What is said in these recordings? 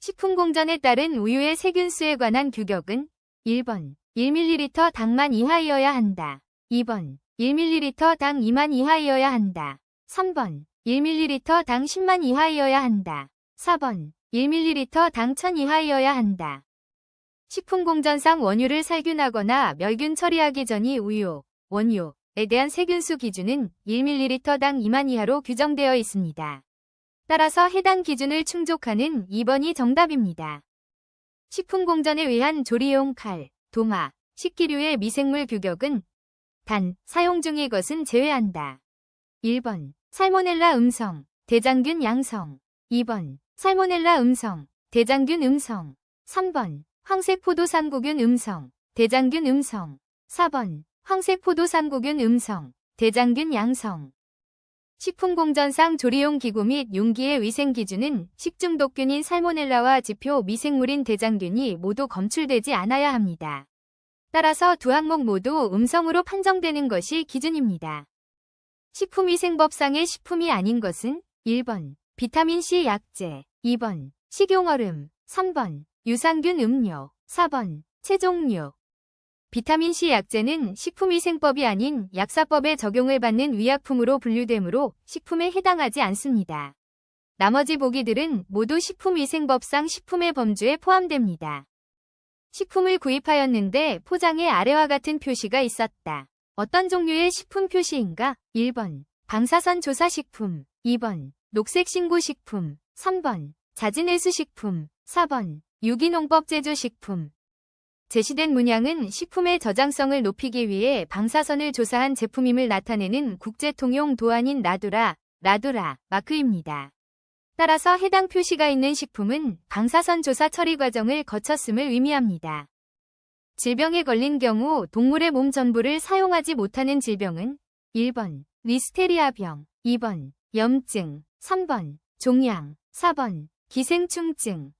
식품공전에 따른 우유의 세균수에 관한 규격은 1번 1ml 당만 이하이어야 한다. 2번 1ml 당 2만 이하이어야 한다. 3번 1ml 당 10만 이하이어야 한다. 4번 1ml 당 1000 이하이어야 한다. 식품공전상 원유를 살균하거나 멸균 처리하기 전이 우유, 원유에 대한 세균수 기준은 1ml 당 2만 이하로 규정되어 있습니다. 따라서 해당 기준을 충족하는 2번이 정답입니다. 식품공전에 의한 조리용 칼, 도마, 식기류의 미생물 규격은 단, 사용 중의 것은 제외한다. 1번, 살모넬라 음성, 대장균 양성. 2번, 살모넬라 음성, 대장균 음성. 3번, 황색포도삼구균 음성, 대장균 음성. 4번, 황색포도삼구균 음성, 대장균 양성. 식품공전상 조리용 기구 및 용기의 위생기준은 식중독균인 살모넬라와 지표 미생물인 대장균이 모두 검출되지 않아야 합니다. 따라서 두 항목 모두 음성으로 판정되는 것이 기준입니다. 식품위생법상의 식품이 아닌 것은 1번 비타민C 약재, 2번 식용얼음, 3번 유산균 음료, 4번 채종류. 비타민C 약재는 식품위생법이 아닌 약사법에 적용을 받는 위약품으로 분류되므로 식품에 해당하지 않습니다. 나머지 보기들은 모두 식품위생법상 식품의 범주에 포함됩니다. 식품을 구입하였는데 포장에 아래와 같은 표시가 있었다. 어떤 종류의 식품 표시인가? 1번 방사선 조사식품, 2번 녹색신고식품, 3번 자진회수식품, 4번 유기농법 제조식품. 제시된 문양은 식품의 저장성을 높이기 위해 방사선을 조사한 제품임을 나타내는 국제통용 도안인 라두라 마크입니다. 따라서 해당 표시가 있는 식품은 방사선 조사 처리 과정을 거쳤음을 의미합니다. 질병에 걸린 경우 동물의 몸 전부를 사용하지 못하는 질병은 1번 리스테리아병, 2번 염증, 3번 종양, 4번 기생충증.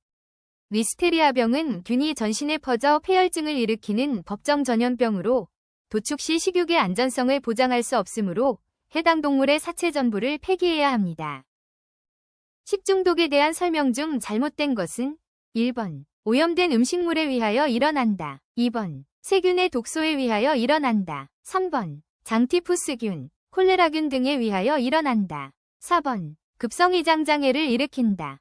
리스테리아병은 균이 전신에 퍼져 폐혈증을 일으키는 법정 전염병으로 도축 시 식육의 안전성을 보장할 수 없으므로 해당 동물의 사체 전부를 폐기해야 합니다. 식중독에 대한 설명 중 잘못된 것은 1번 오염된 음식물에 의하여 일어난다. 2번 세균의 독소에 의하여 일어난다. 3번 장티푸스균, 콜레라균 등에 의하여 일어난다. 4번 급성위장 장애를 일으킨다.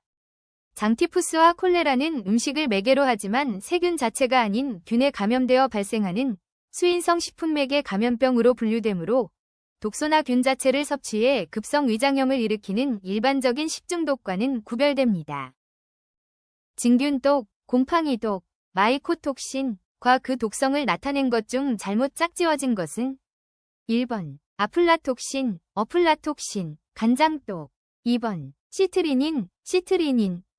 장티푸스와 콜레라는 음식을 매개로 하지만 세균 자체가 아닌 균에 감염되어 발생하는 수인성 식품매개 감염병으로 분류되므로 독소나 균 자체를 섭취해 급성 위장염을 일으키는 일반적인 식중독과는 구별됩니다. 진균독, 곰팡이독, 마이코톡신과 그 독성을 나타낸 것 중 잘못 짝지어진 것은 1번 아플라톡신, 어플라톡신, 간장독. 2번 시트리닌,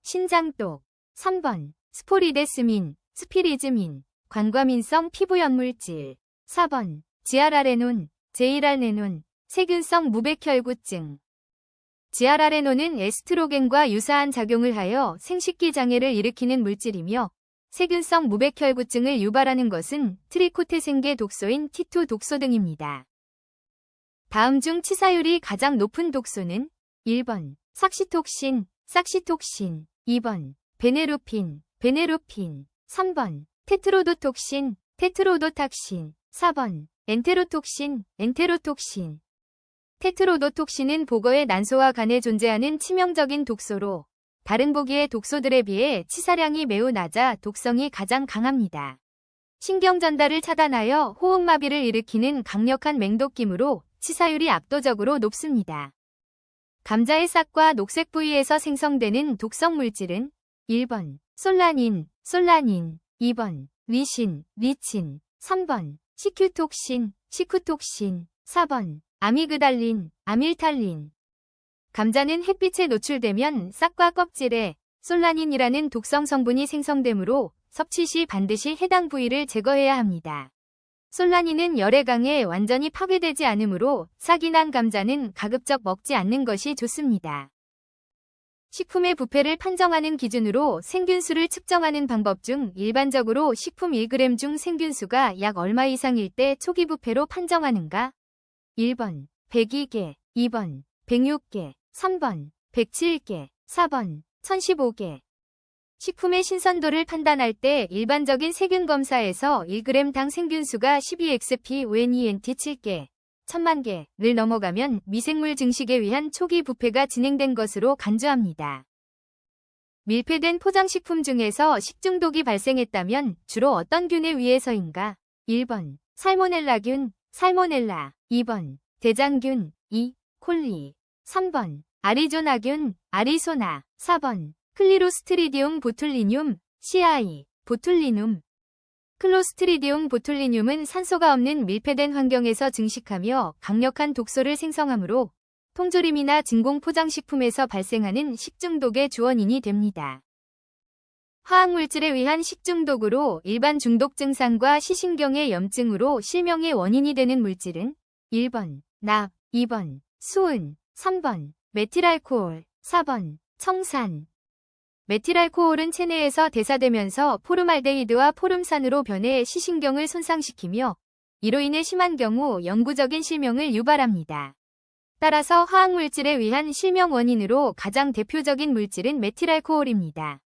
신장독. 3번 스포리데스민, 스피리즈민, 관과민성 피부염물질. 4번 지아라레논, 제이랄레논, 세균성 무백혈구증. 지아라레논은 에스트로겐과 유사한 작용을 하여 생식기 장애를 일으키는 물질이며 세균성 무백혈구증을 유발하는 것은 트리코테생계 독소인 T2 독소 등입니다. 다음 중 치사율이 가장 높은 독소는 1번 삭시톡신, 2번 베네루핀, 3번 테트로도톡신, 테트로도탁신, 4번 엔테로톡신, 테트로도톡신은 복어의 난소와 간에 존재하는 치명적인 독소로 다른 보기의 독소들에 비해 치사량이 매우 낮아 독성이 가장 강합니다. 신경 전달을 차단하여 호흡마비를 일으키는 강력한 맹독기므로 치사율이 압도적으로 높습니다. 감자의 싹과 녹색 부위에서 생성되는 독성 물질은 1번 솔라닌, 2번 리신, 리친, 3번 시큐톡신, 4번 아미그달린, 아밀탈린. 감자는 햇빛에 노출되면 싹과 껍질에 솔라닌이라는 독성 성분이 생성되므로 섭취 시 반드시 해당 부위를 제거해야 합니다. 솔라닌은 열에 강해 완전히 파괴되지 않으므로 싹이 난 감자는 가급적 먹지 않는 것이 좋습니다. 식품의 부패를 판정하는 기준으로 생균수를 측정하는 방법 중 일반적으로 식품 1g 중 생균수가 약 얼마 이상일 때 초기 부패로 판정하는가? 1번 102개, 2번 106개, 3번 107개, 4번 1015개. 식품의 신선도를 판단할 때 일반적인 세균 검사에서 1g당 생균수가 12xp-ONENT 7개, 1000만 개를 넘어가면 미생물 증식에 위한 초기 부패가 진행된 것으로 간주합니다. 밀폐된 포장식품 중에서 식중독이 발생했다면 주로 어떤 균에 의해서인가? 1번 살모넬라균, 살모넬라. 2번 대장균, 콜리. 3번 아리조나균, 아리소나. 4번 클리로스트리디움 보툴리늄, CI, 보툴리눔. 클로스트리디움 보툴리늄은 산소가 없는 밀폐된 환경에서 증식하며 강력한 독소를 생성하므로 통조림이나 진공 포장식품에서 발생하는 식중독의 주원인이 됩니다. 화학물질에 의한 식중독으로 일반 중독 증상과 시신경의 염증으로 실명의 원인이 되는 물질은 1번 납, 2번 수은, 3번 메틸알코올, 4번 청산. 메틸알코올은 체내에서 대사되면서 포름알데히드와 포름산으로 변해 시신경을 손상시키며 이로 인해 심한 경우 영구적인 실명을 유발합니다. 따라서 화학물질에 의한 실명 원인으로 가장 대표적인 물질은 메틸알코올입니다.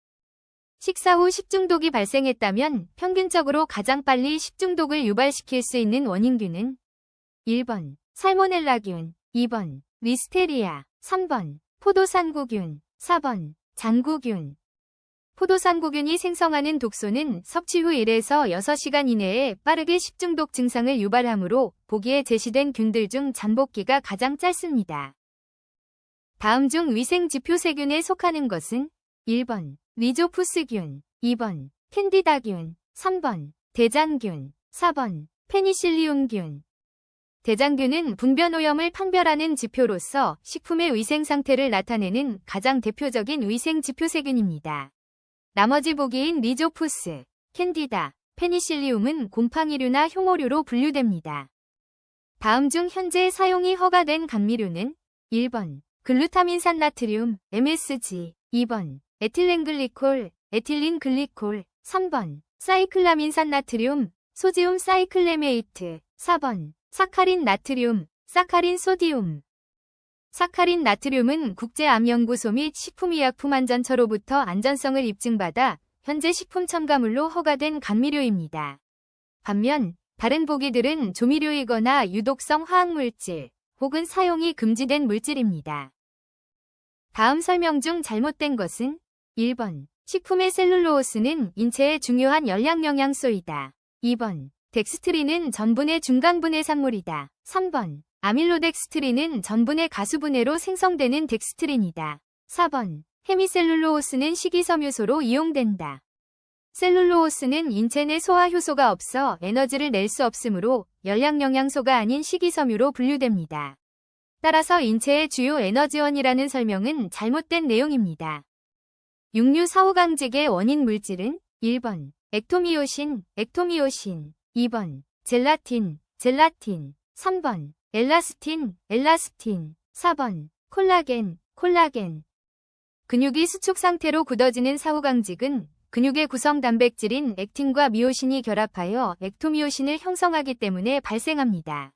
식사 후 식중독이 발생했다면 평균적으로 가장 빨리 식중독을 유발시킬 수 있는 원인균은 1번 살모넬라균, 2번 리스테리아, 3번 포도상구균, 4번 장구균. 포도상구균이 생성하는 독소는 섭취 후 1에서 6시간 이내에 빠르게 식중독 증상을 유발하므로 보기에 제시된 균들 중 잠복기가 가장 짧습니다. 다음 중 위생지표세균에 속하는 것은 1번 리조푸스균, 2번 캔디다균, 3번 대장균, 4번 페니실리움균. 대장균은 분변오염을 판별하는 지표로서 식품의 위생 상태를 나타내는 가장 대표적인 위생지표세균입니다. 나머지 보기인 리조푸스, 캔디다, 페니실리움은 곰팡이류나 흉오류로 분류됩니다. 다음 중 현재 사용이 허가된 감미료는 1번 글루타민산 나트륨, MSG, 2번 에틸렌글리콜, 에틸린글리콜, 3번 사이클라민산 나트륨, 소지움 사이클레메이트, 4번 사카린 나트륨, 사카린 소디움. 사카린 나트륨은 국제암연구소 및 식품의약품안전처로부터 안전성을 입증받아 현재 식품 첨가물로 허가된 감미료입니다. 반면 다른 보기들은 조미료이거나 유독성 화학물질 혹은 사용이 금지된 물질입니다. 다음 설명 중 잘못된 것은 1번 식품의 셀룰로오스는 인체의 중요한 열량 영양소이다. 2번 덱스트린은 전분의 중간분해 산물이다. 3번 아밀로덱스트린은 전분의 가수분해로 생성되는 덱스트린이다. 4번 헤미셀룰로오스는 식이섬유소로 이용된다. 셀룰로오스는 인체 내 소화 효소가 없어 에너지를 낼 수 없으므로 열량 영양소가 아닌 식이섬유로 분류됩니다. 따라서 인체의 주요 에너지원이라는 설명은 잘못된 내용입니다. 육류 사후강직의 원인 물질은 1번 액토미오신, 액토미오신, 2번 젤라틴, 젤라틴, 3번 엘라스틴, 엘라스틴, 4번 콜라겐, 콜라겐. 근육이 수축 상태로 굳어지는 사후강직은 근육의 구성 단백질인 액틴과 미오신이 결합하여 액토미오신을 형성하기 때문에 발생합니다.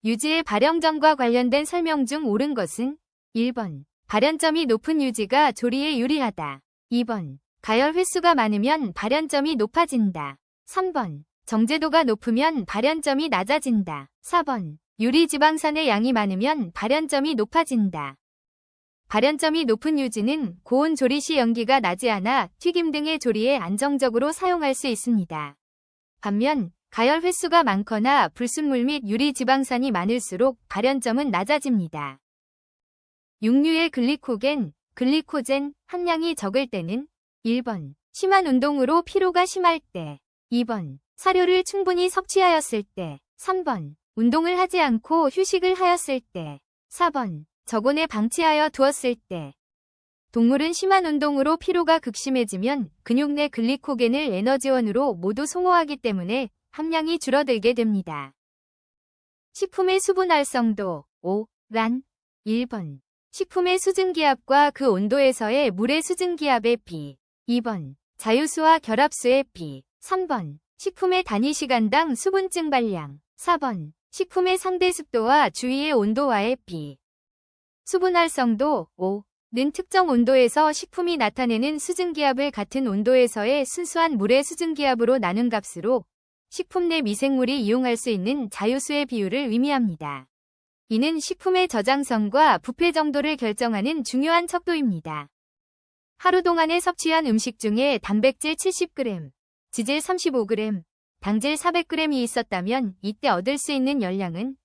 유지의 발영점과 관련된 설명 중 옳은 것은 1번 발연점이 높은 유지가 조리에 유리하다. 2번 가열 횟수가 많으면 발연점이 높아진다. 3번 정제도가 높으면 발연점이 낮아진다. 4번 유리지방산의 양이 많으면 발연점이 높아진다. 발연점이 높은 유지는 고온 조리 시 연기가 나지 않아 튀김 등의 조리에 안정적으로 사용할 수 있습니다. 반면 가열 횟수가 많거나 불순물 및 유리지방산이 많을수록 발연점은 낮아집니다. 육류의 글리코겐, 글리코젠 함량이 적을 때는 1번 심한 운동으로 피로가 심할 때, 2번 사료를 충분히 섭취하였을 때, 3번 운동을 하지 않고 휴식을 하였을 때, 4번 저온에 방치하여 두었을 때. 동물은 심한 운동으로 피로가 극심해지면 근육 내 글리코겐을 에너지원으로 모두 소모하기 때문에 함량이 줄어들게 됩니다. 식품의 수분 활성도 5란 1번 식품의 수증기압과 그 온도에서의 물의 수증기압의 비, 2번 자유수와 결합수의 비, 3번 식품의 단위 시간당 수분 증발량, 4번 식품의 상대 습도와 주위의 온도와의 비. 수분 활성도 5 는 특정 온도에서 식품이 나타내는 수증기압을 같은 온도에서의 순수한 물의 수증기압으로 나눈 값으로 식품 내 미생물이 이용할 수 있는 자유수의 비율을 의미합니다. 이는 식품의 저장성과 부패 정도를 결정하는 중요한 척도입니다. 하루 동안에 섭취한 음식 중에 단백질 70g, 지질 35g, 당질 400g이 있었다면 이때 얻을 수 있는 열량은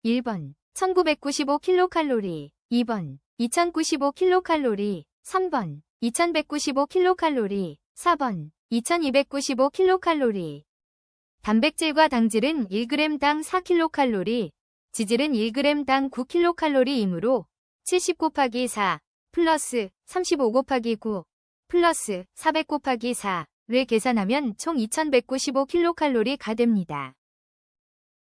1번 1995kcal, 2번 2095kcal, 3번 2195kcal, 4번 2295kcal. 단백질과 당질은 1g당 4kcal, 지질은 1g당 9kcal이므로 70 곱하기 4 플러스 35 곱하기 9 플러스 400 곱하기 4를 계산하면 총 2195kcal가 됩니다.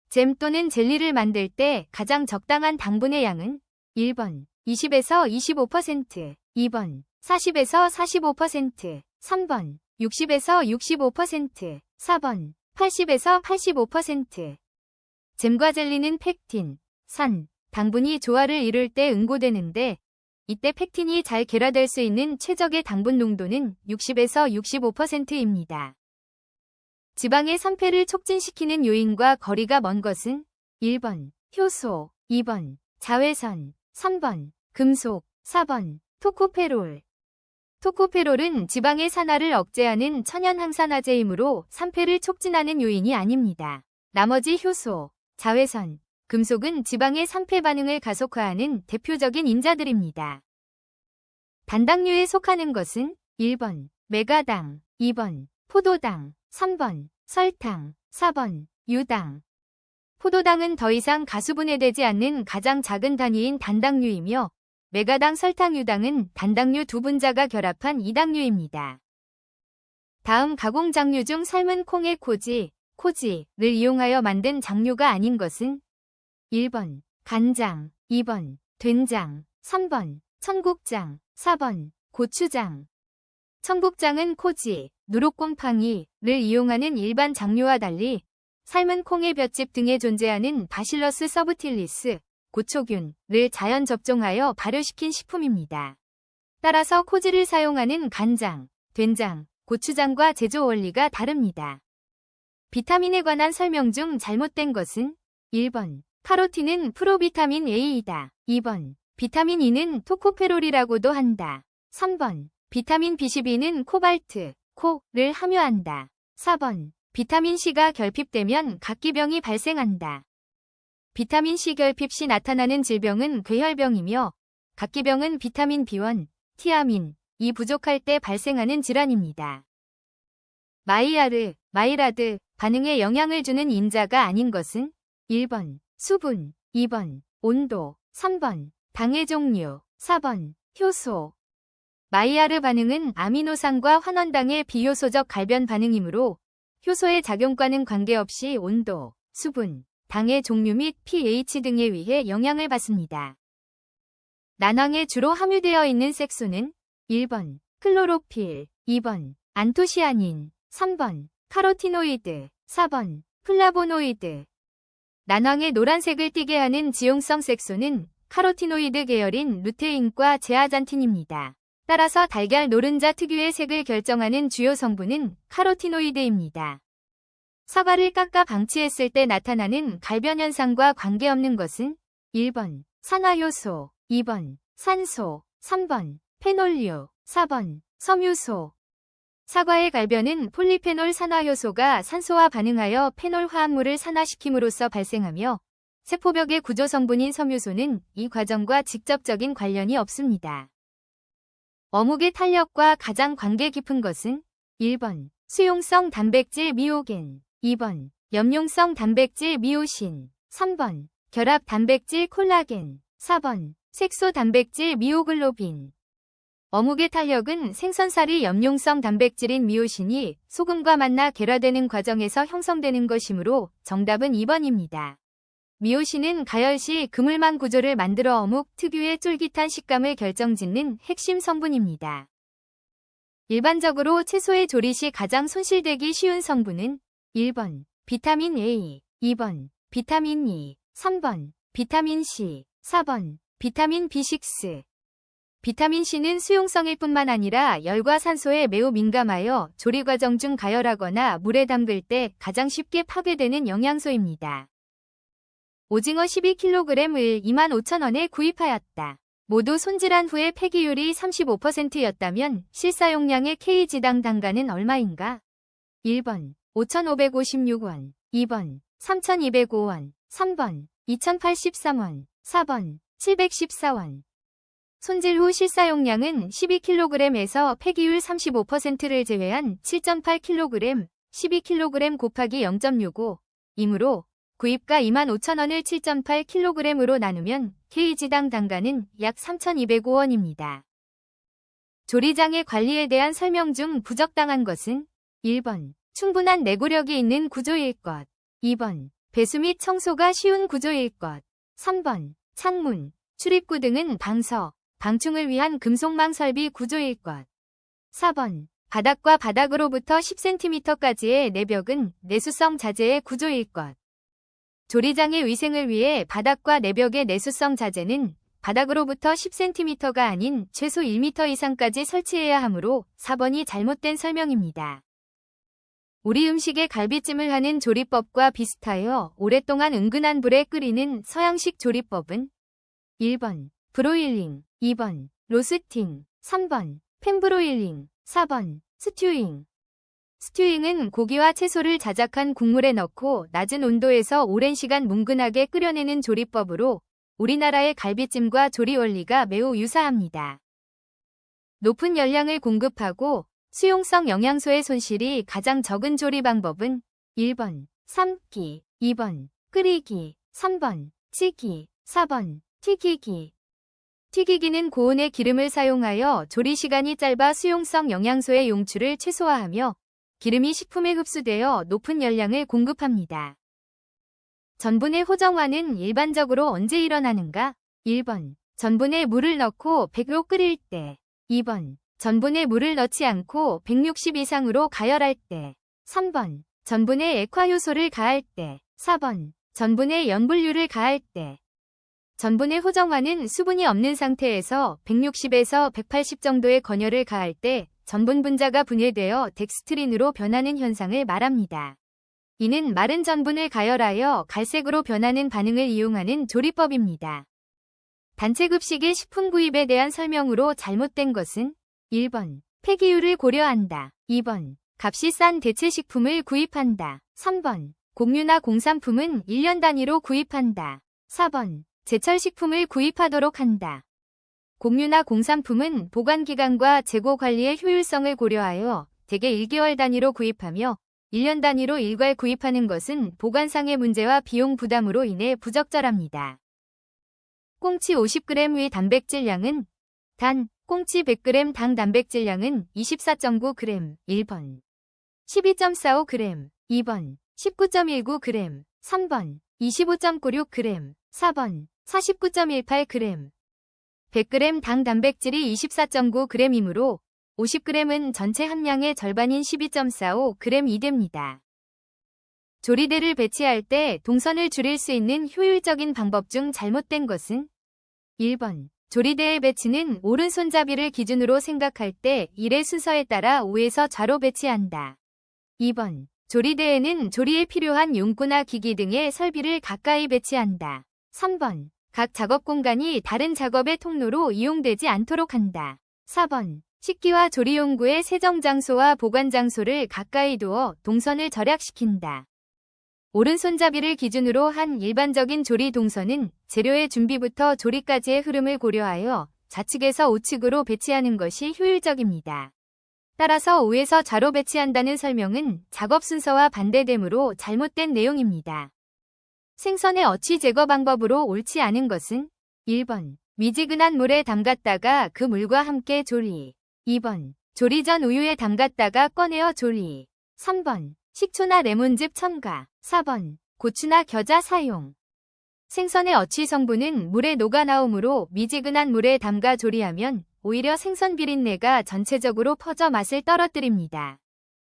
잼 또는 젤리를 만들 때 가장 적당한 당분의 양은 1번 20에서 25%, 2번 40에서 45%, 3번 60에서 65%, 4번 80에서 85%. 잼과 젤리는 펙틴, 산, 당분이 조화를 이룰 때 응고되는데 이때 펙틴이 잘 결합될 수 있는 최적의 당분 농도는 60에서 65%입니다. 지방의 산패를 촉진시키는 요인과 거리가 먼 것은 1번 효소, 2번 자외선, 3번 금속, 4번 토코페롤. 토코페롤은 지방의 산화를 억제하는 천연 항산화제이므로 산패를 촉진하는 요인이 아닙니다. 나머지 효소, 자외선, 금속은 지방의 산패 반응을 가속화하는 대표적인 인자들입니다. 단당류에 속하는 것은 1번 메가당, 2번 포도당, 3번 설탕, 4번 유당. 포도당은 더 이상 가수분해되지 않는 가장 작은 단위인 단당류이며 메가당 설탕유당은 단당류 두 분자가 결합한 이당류입니다. 다음 가공장류 중 삶은 콩의 코지를 이용하여 만든 장류가 아닌 것은 1번 간장, 2번 된장, 3번 청국장, 4번 고추장. 청국장은 코지, 누룩곰팡이를 이용하는 일반 장류와 달리 삶은 콩의 볏짚 등에 존재하는 바실러스 서브틸리스, 고초균을 자연 접종하여 발효시킨 식품입니다. 따라서 코지를 사용하는 간장, 된장, 고추장과 제조 원리가 다릅니다. 비타민에 관한 설명 중 잘못된 것은 1번 카로틴은 프로비타민 A이다. 2번 비타민 E는 토코페롤이라고도 한다. 3번 비타민 B12는 코발트, 코를 함유한다. 4번 비타민 C가 결핍되면 각기병이 발생한다. 비타민 C 결핍 시 나타나는 질병은 괴혈병이며 각기병은 비타민 B1, 티아민, 이 부족할 때 발생하는 질환입니다. 마이라드 반응에 영향을 주는 인자가 아닌 것은 1번 수분, 2번 온도, 3번 당의 종류, 4번 효소. 마이야르 반응은 아미노산과 환원당의 비효소적 갈변 반응이므로 효소의 작용과는 관계없이 온도, 수분, 당의 종류 및 pH 등에 의해 영향을 받습니다. 난황에 주로 함유되어 있는 색소는 1번 클로로필, 2번 안토시아닌, 3번 카로티노이드, 4번 플라보노이드. 난황에 노란색을 띠게 하는 지용성 색소는 카로티노이드 계열인 루테인과 제아잔틴입니다. 따라서 달걀 노른자 특유의 색을 결정하는 주요 성분은 카로티노이드입니다. 사과를 깎아 방치했을 때 나타나는 갈변 현상과 관계없는 것은 1번 산화효소, 2번 산소, 3번 페놀류, 4번 섬유소. 사과의 갈변은 폴리페놀 산화효소가 산소와 반응하여 페놀 화합물을 산화시킴으로써 발생하며 세포벽의 구조 성분인 섬유소는 이 과정과 직접적인 관련이 없습니다. 어묵의 탄력과 가장 관계 깊은 것은 1번 수용성 단백질 미오겐, 2번 염용성 단백질 미오신, 3번 결합 단백질 콜라겐, 4번 색소 단백질 미오글로빈. 어묵의 탄력은 생선살이 염용성 단백질인 미오신이 소금과 만나 결합되는 과정에서 형성되는 것이므로 정답은 2번입니다. 미오신은 가열 시 그물망 구조를 만들어 어묵 특유의 쫄깃한 식감을 결정짓는 핵심 성분입니다. 일반적으로 채소의 조리 시 가장 손실되기 쉬운 성분은 1번 비타민 A, 2번 비타민 E, 3번 비타민 C, 4번 비타민 B6. 비타민C는 수용성일 뿐만 아니라 열과 산소에 매우 민감하여 조리 과정 중 가열하거나 물에 담글 때 가장 쉽게 파괴되는 영양소입니다. 오징어 12kg을 25,000원에 구입하였다. 모두 손질한 후에 폐기율이 35%였다면 실사용량의 kg당 단가는 얼마인가? 1번 5,556원, 2번 3,205원, 3번 2,083원, 4번 714원. 손질 후 실사용량은 12kg에서 폐기율 35%를 제외한 7.8kg, 12kg 곱하기 0.65 이므로 구입가 25,000원을 7.8kg으로 나누면 kg당 단가는 약 3,205원입니다. 조리장의 관리에 대한 설명 중 부적당한 것은 1번 충분한 내구력이 있는 구조일 것, 2번 배수 및 청소가 쉬운 구조일 것, 3번 창문, 출입구 등은 방서, 방충을 위한 금속망 설비 구조일 것. 4번. 바닥과 바닥으로부터 10cm까지의 내벽은 내수성 자재의 구조일 것. 조리장의 위생을 위해 바닥과 내벽의 내수성 자재는 바닥으로부터 10cm가 아닌 최소 1m 이상까지 설치해야 하므로 4번이 잘못된 설명입니다. 우리 음식에 갈비찜을 하는 조리법과 비슷하여 오랫동안 은근한 불에 끓이는 서양식 조리법은 1번. 브로일링, 2번 로스팅, 3번 팬브로일링, 4번 스튜잉. 스튜잉은 고기와 채소를 자작한 국물에 넣고 낮은 온도에서 오랜 시간 뭉근하게 끓여내는 조리법으로 우리나라의 갈비찜과 조리 원리가 매우 유사합니다. 높은 열량을 공급하고 수용성 영양소의 손실이 가장 적은 조리 방법은 1번 삶기, 2번 끓이기, 3번 찌기, 4번 튀기기. 튀기기는 고온의 기름을 사용하여 조리 시간이 짧아 수용성 영양소의 용출을 최소화하며 기름이 식품에 흡수되어 높은 열량을 공급합니다. 전분의 호정화는 일반적으로 언제 일어나는가? 1번. 전분에 물을 넣고 100로 끓일 때. 2번. 전분에 물을 넣지 않고 160 이상으로 가열할 때. 3번. 전분에 액화효소를 가할 때. 4번. 전분에 염분류를 가할 때. 전분의 호정화는 수분이 없는 상태에서 160에서 180 정도의 건열을 가할 때 전분 분자가 분해되어 덱스트린으로 변하는 현상을 말합니다. 이는 마른 전분을 가열하여 갈색으로 변하는 반응을 이용하는 조리법입니다. 단체급식의 식품 구입에 대한 설명으로 잘못된 것은 1번. 폐기율을 고려한다. 2번. 값이 싼 대체식품을 구입한다. 3번. 공유나 공산품은 1년 단위로 구입한다. 4번. 제철식품을 구입하도록 한다. 공유나 공산품은 보관기간과 재고관리의 효율성을 고려하여 대개 1개월 단위로 구입하며 1년 단위로 일괄 구입하는 것은 보관상의 문제와 비용 부담으로 인해 부적절합니다. 꽁치 50g의 단백질량은 단, 꽁치 100g 당 단백질량은 24.9g, 1번. 12.45g, 2번. 19.19g, 3번. 25.96g, 4번. 49.18g. 100g 당 단백질이 24.9g이므로 50g은 전체 함량의 절반인 12.45g이 됩니다. 조리대를 배치할 때 동선을 줄일 수 있는 효율적인 방법 중 잘못된 것은 1번. 조리대의 배치는 오른손잡이를 기준으로 생각할 때 일의 순서에 따라 우에서 좌로 배치한다. 2번. 조리대에는 조리에 필요한 용구나 기기 등의 설비를 가까이 배치한다. 3번. 각 작업 공간이 다른 작업의 통로로 이용되지 않도록 한다. 4번. 식기와 조리용구의 세정 장소와 보관 장소를 가까이 두어 동선을 절약시킨다. 오른손잡이를 기준으로 한 일반적인 조리 동선은 재료의 준비부터 조리까지의 흐름을 고려하여 좌측에서 우측으로 배치하는 것이 효율적입니다. 따라서 우에서 좌로 배치한다는 설명은 작업 순서와 반대되므로 잘못된 내용입니다. 생선의 어치 제거 방법으로 옳지 않은 것은 1번. 미지근한 물에 담갔다가 그 물과 함께 조리. 2번. 조리 전 우유에 담갔다가 꺼내어 조리. 3번. 식초나 레몬즙 첨가. 4번. 고추나 겨자 사용. 생선의 어치 성분은 물에 녹아 나오므로 미지근한 물에 담가 조리하면 오히려 생선 비린내가 전체적으로 퍼져 맛을 떨어뜨립니다.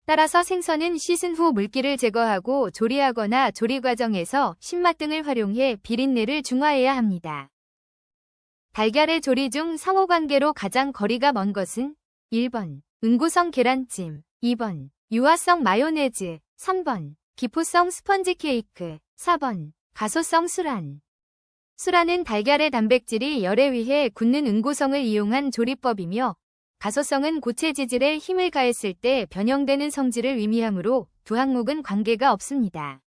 따라서 생선은 씻은 후 물기를 제거하고 조리하거나 조리 과정에서 신맛 등을 활용해 비린내를 중화해야 합니다. 달걀의 조리 중 상호관계로 가장 거리가 먼 것은 1번 응고성 계란찜, 2번 유화성 마요네즈, 3번 기포성 스펀지 케이크, 4번 가소성 수란. 수란은 달걀의 단백질이 열에 의해 굳는 응고성을 이용한 조리법이며 가소성은 고체 지질에 힘을 가했을 때 변형되는 성질을 의미하므로 두 항목은 관계가 없습니다.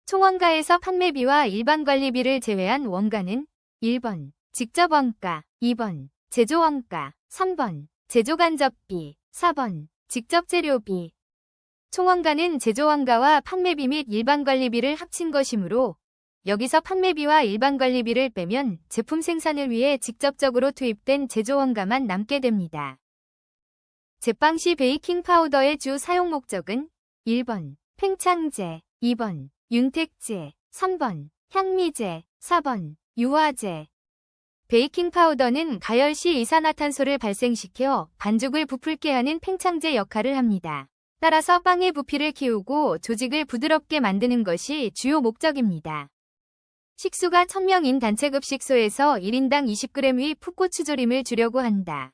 총원가에서 판매비와 일반 관리비를 제외한 원가는 1번 직접 원가, 2번 제조 원가, 3번 제조 간접비, 4번 직접 재료비. 총원가는 제조 원가와 판매비 및 일반 관리비를 합친 것이므로 여기서 판매비와 일반 관리비를 빼면 제품 생산을 위해 직접적으로 투입된 제조 원가만 남게 됩니다. 제빵 시 베이킹 파우더의 주 사용 목적은 1번 팽창제, 2번 윤택제, 3번 향미제, 4번 유화제. 베이킹 파우더는 가열 시 이산화탄소를 발생시켜 반죽을 부풀게 하는 팽창제 역할을 합니다. 따라서 빵의 부피를 키우고 조직을 부드럽게 만드는 것이 주요 목적입니다. 식수가 1000명인 단체급식소에서 1인당 20g의 풋고추조림을 주려고 한다.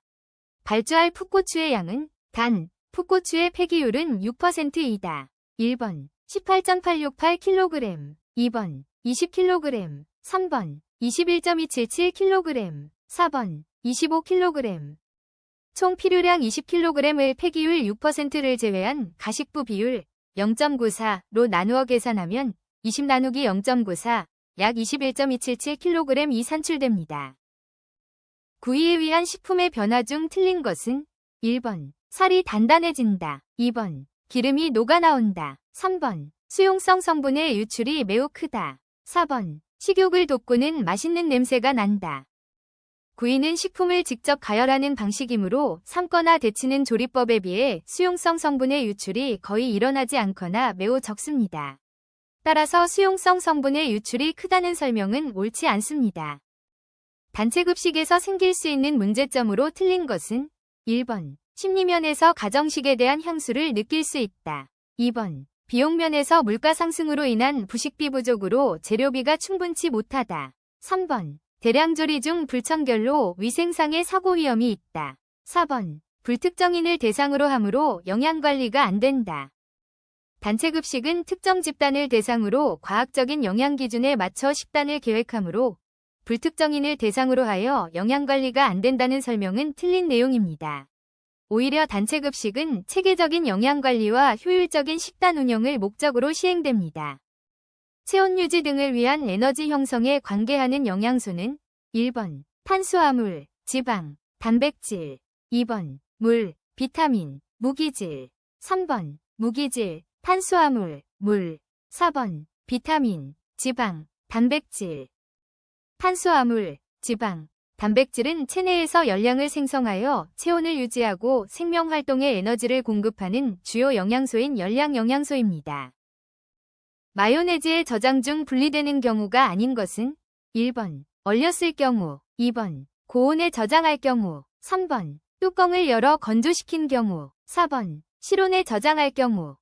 발주할 풋고추의 양은 단, 풋고추의 폐기율은 6%이다. 1번 18.868kg, 2번 20kg, 3번 21.277kg, 4번 25kg. 총 필요량 20kg을 폐기율 6%를 제외한 가식부 비율 0.94로 나누어 계산하면 20 나누기 0.94, 약 21.277kg이 산출됩니다. 구이에 의한 식품의 변화 중 틀린 것은 1번 살이 단단해진다, 2번 기름이 녹아나온다, 3번 수용성 성분의 유출이 매우 크다, 4번 식욕을 돋구는 맛있는 냄새가 난다. 구이는 식품을 직접 가열하는 방식이므로 삶거나 데치는 조리법에 비해 수용성 성분의 유출이 거의 일어나지 않거나 매우 적습니다. 따라서 수용성 성분의 유출이 크다는 설명은 옳지 않습니다. 단체급식에서 생길 수 있는 문제점으로 틀린 것은 1번 심리면에서 가정식에 대한 향수를 느낄 수 있다, 2번 비용면에서 물가 상승으로 인한 부식비 부족으로 재료비가 충분치 못하다, 3번 대량 조리 중 불청결로 위생상의 사고 위험이 있다, 4번 불특정인을 대상으로 하므로 영양관리가 안 된다. 단체급식은 특정 집단을 대상으로 과학적인 영양기준에 맞춰 식단을 계획하므로 불특정인을 대상으로 하여 영양관리가 안 된다는 설명은 틀린 내용입니다. 오히려 단체급식은 체계적인 영양관리와 효율적인 식단 운영을 목적으로 시행됩니다. 체온 유지 등을 위한 에너지 형성에 관계하는 영양소는 1번 탄수화물, 지방, 단백질, 2번 물, 비타민, 무기질, 3번 무기질, 탄수화물, 물, 4번 비타민, 지방, 단백질. 탄수화물, 지방, 단백질은 체내에서 열량을 생성하여 체온을 유지하고 생명활동에 에너지를 공급하는 주요 영양소인 열량 영양소입니다. 마요네즈의 저장 중 분리되는 경우가 아닌 것은 1번 얼렸을 경우, 2번 고온에 저장할 경우, 3번 뚜껑을 열어 건조시킨 경우, 4번 실온에 저장할 경우.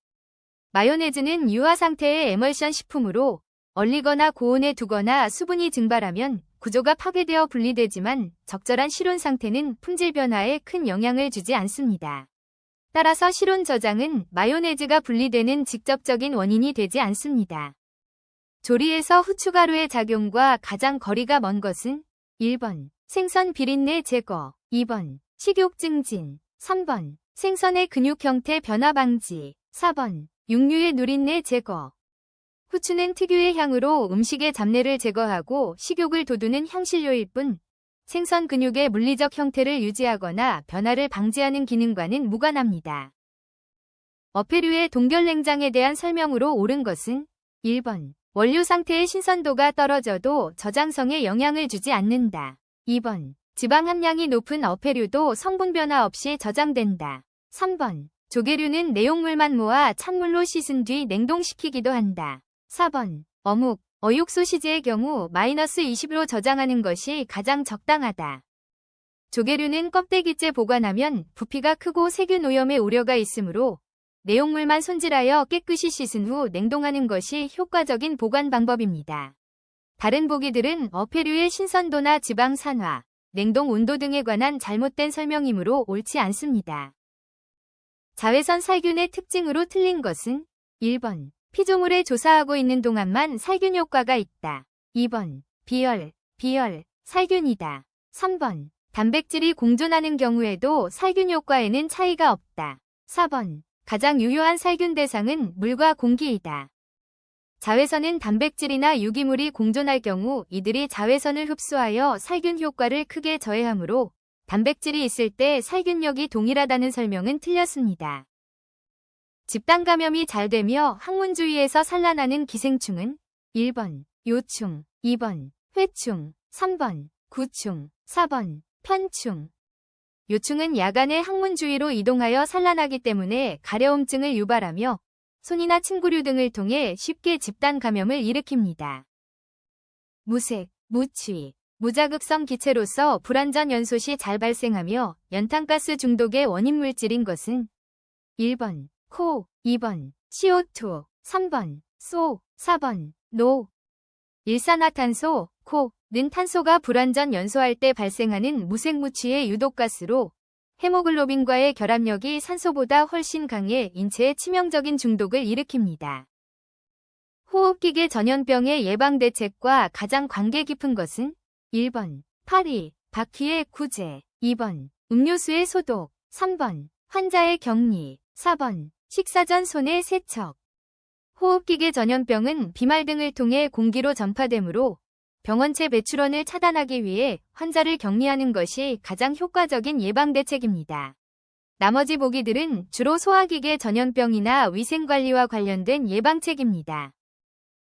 마요네즈는 유화 상태의 에멀션 식품으로 얼리거나 고온에 두거나 수분이 증발하면 구조가 파괴되어 분리되지만 적절한 실온 상태는 품질 변화에 큰 영향을 주지 않습니다. 따라서 실온 저장은 마요네즈가 분리되는 직접적인 원인이 되지 않습니다. 조리에서 후추가루의 작용과 가장 거리가 먼 것은 1번 생선 비린내 제거, 2번 식욕 증진, 3번 생선의 근육 형태 변화 방지, 4번 육류의 누린내 제거. 후추는 특유의 향으로 음식의 잡내를 제거하고 식욕을 돋우는 향신료일 뿐 생선 근육의 물리적 형태를 유지하거나 변화를 방지하는 기능과는 무관합니다. 어패류의 동결냉장에 대한 설명으로 옳은 것은 1번 원료 상태의 신선도가 떨어져도 저장성에 영향을 주지 않는다, 2번 지방 함량이 높은 어패류도 성분 변화 없이 저장된다, 3번 조개류는 내용물만 모아 찬물로 씻은 뒤 냉동시키기도 한다, 4번 어묵, 어육 소시지의 경우 -20로 저장하는 것이 가장 적당하다. 조개류는 껍데기째 보관하면 부피가 크고 세균 오염의 우려가 있으므로 내용물만 손질하여 깨끗이 씻은 후 냉동하는 것이 효과적인 보관 방법입니다. 다른 보기들은 어패류의 신선도나 지방 산화, 냉동 온도 등에 관한 잘못된 설명이므로 옳지 않습니다. 자외선 살균의 특징으로 틀린 것은 1번. 피조물에 조사하고 있는 동안만 살균 효과가 있다. 2번. 비열, 살균이다. 3번. 단백질이 공존하는 경우에도 살균 효과에는 차이가 없다. 4번. 가장 유효한 살균 대상은 물과 공기이다. 자외선은 단백질이나 유기물이 공존할 경우 이들이 자외선을 흡수하여 살균 효과를 크게 저해하므로 단백질이 있을 때 살균력이 동일하다는 설명은 틀렸습니다. 집단 감염이 잘 되며 항문 주위에서 산란하는 기생충은 1번 요충, 2번 회충, 3번 구충, 4번 편충. 요충은 야간에 항문 주위로 이동하여 산란하기 때문에 가려움증을 유발하며 손이나 침구류 등을 통해 쉽게 집단 감염을 일으킵니다. 무색, 무취, 무자극성 기체로서 불완전 연소 시 잘 발생하며 연탄가스 중독의 원인 물질인 것은 1번 코, 2번 CO2, 3번 소, 4번 노. 일산화탄소, 코는 탄소가 불완전 연소할 때 발생하는 무색무취의 유독가스로 헤모글로빈과의 결합력이 산소보다 훨씬 강해 인체에 치명적인 중독을 일으킵니다. 호흡기계 전염병의 예방 대책과 가장 관계 깊은 것은 1번 파리, 바퀴의 구제, 2번 음료수의 소독, 3번 환자의 격리, 4번 식사 전 손의 세척. 호흡기계 전염병은 비말 등을 통해 공기로 전파되므로 병원체 배출원을 차단하기 위해 환자를 격리하는 것이 가장 효과적인 예방 대책입니다. 나머지 보기들은 주로 소화기계 전염병이나 위생관리와 관련된 예방책입니다.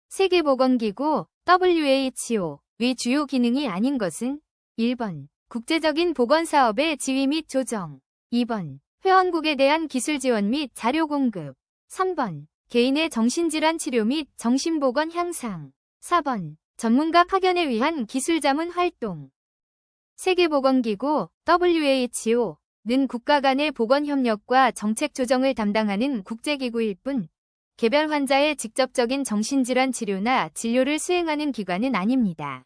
세계보건기구 WHO 의 주요 기능이 아닌 것은 1번 국제적인 보건사업의 지휘 및 조정, 2번 회원국에 대한 기술 지원 및 자료 공급, 3번 개인의 정신질환 치료 및 정신보건 향상, 4번 전문가 파견에 위한 기술 자문 활동. 세계보건기구 WHO는 국가 간의 보건 협력과 정책 조정을 담당하는 국제기구일 뿐 개별 환자의 직접적인 정신질환 치료나 진료를 수행하는 기관은 아닙니다.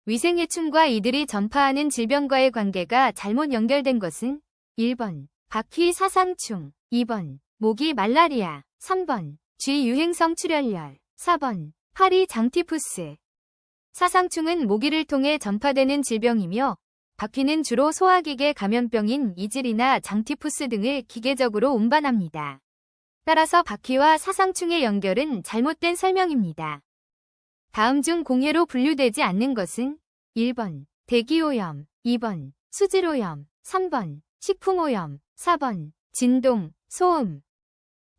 위생해충과 이들이 전파하는 질병과의 관계가 잘못 연결된 것은 1번 바퀴 사상충, 2번 모기 말라리아, 3번 쥐 유행성 출혈열, 4번 파리 장티푸스. 사상충은 모기를 통해 전파되는 질병이며 바퀴는 주로 소화기계 감염병인 이질이나 장티푸스 등을 기계적으로 운반합니다. 따라서 바퀴와 사상충의 연결은 잘못된 설명입니다. 다음 중 공해로 분류되지 않는 것은 1번 대기오염, 2번 수질오염, 3번 식품오염, 4번 진동, 소음.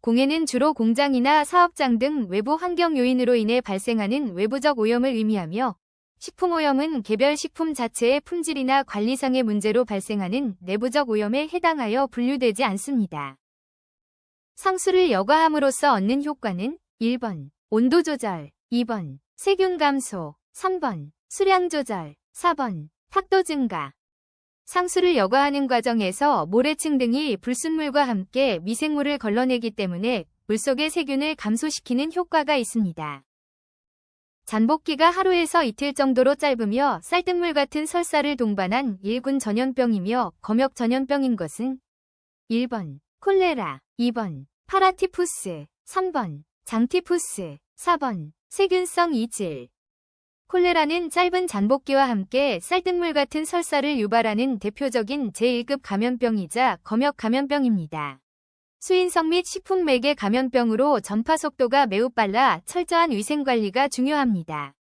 공해는 주로 공장이나 사업장 등 외부 환경 요인으로 인해 발생하는 외부적 오염을 의미하며 식품오염은 개별 식품 자체의 품질이나 관리상의 문제로 발생하는 내부적 오염에 해당하여 분류되지 않습니다. 상수를 여과함으로써 얻는 효과는 1번 온도 조절, 2번 세균 감소, 3번 수량 조절, 4번 탁도 증가. 상수를 여과하는 과정에서 모래층 등이 불순물과 함께 미생물을 걸러내기 때문에 물속의 세균을 감소시키는 효과가 있습니다. 잠복기가 하루에서 이틀 정도로 짧으며 쌀뜨물 같은 설사를 동반한 일군 전염병이며 검역 전염병인 것은 1번 콜레라, 2번 파라티푸스, 3번 장티푸스, 4번 세균성 이질. 콜레라는 짧은 잠복기와 함께 쌀뜨물 같은 설사를 유발하는 대표적인 제1급 감염병이자 검역 감염병입니다. 수인성 및 식품 매개 감염병으로 전파 속도가 매우 빨라 철저한 위생관리가 중요합니다.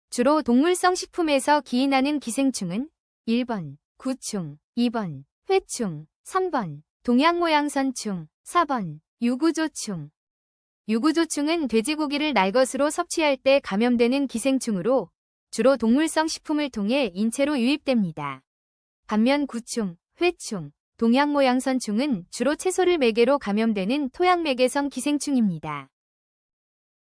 주로 동물성 식품에서 기인하는 기생충은 1번 구충, 2번 회충, 3번 동양모양선충, 4번 유구조충. 유구조충은 돼지고기를 날것으로 섭취할 때 감염되는 기생충으로 주로 동물성 식품을 통해 인체로 유입됩니다. 반면 구충, 회충, 동양모양선충은 주로 채소를 매개로 감염되는 토양매개성 기생충입니다.